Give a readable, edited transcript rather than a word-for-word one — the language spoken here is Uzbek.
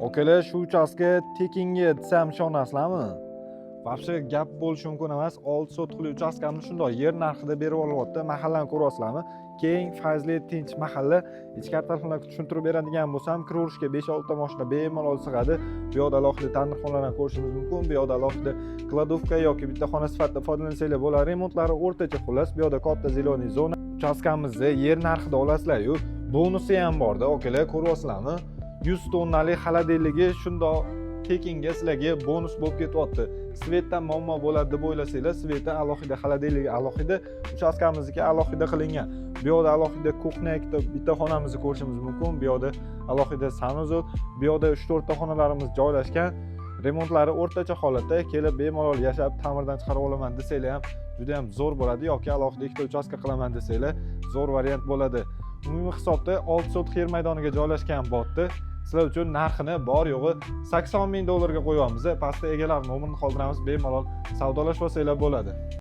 Okalar, shu uchastka tekinga desam ishonasizlarmi? Вообще gap bo'lishi mumkin emas. 6 sotixli uchastkani shundoq yer narxida berib olyapti. Mahallani ko'ryapsizlarmi? Keng, fayzli, tinch mahalla. Ichkari taraflarni tushuntirib beradigan bo'lsam, kiraverishga 5-6 ta mashina bemalol sig'adi. Bu yoqda alohida tandirxonalarni ko'rishingiz mumkin. Bu yoqda alohida kladovka yoki bitta xona sifatida foydalansanglar bo'ladi. Remontlari o'rtacha xullas. Bu yoqda katta zeleniy zona. Uchastkamizni yer narxida olasizlar-yu. Bonusi ham bor-da, okalar, ko'ryapsizlarmi? 100 tonnalik xolodilnigi shundoq tekinga sizlarga bonus bo'lib ketyapti. Svetdan muammo bo'ladi deb o'ylasanglar, sveti alohida, xolodilnigi alohida, uchastkamizniki alohida qilingan. Bu yoqda alohida kuxnya bitta xonamizni ko'rishingiz mumkin. Bu yoqda alohida sanuzol, bu yoqda 3-4 ta xonalarimiz joylashgan. Remontlari o'rtacha holatda, kelib bemalol yashab ta'mirdan chiqarib olaman desanglar ham juda ham zo'r bo'ladi yoki alohida ikkita uchastka qilaman desanglar zo'r variant bo'ladi. Umumiy hisobda 6 sotix yer maydoniga joylashgan botni sizlar uchun narxini bor yo'g'i $80,000 ga qo'yamiz. Pastda egalar nomerini qoldiramiz, bemalol savdolashib olsanglar bo'ladi.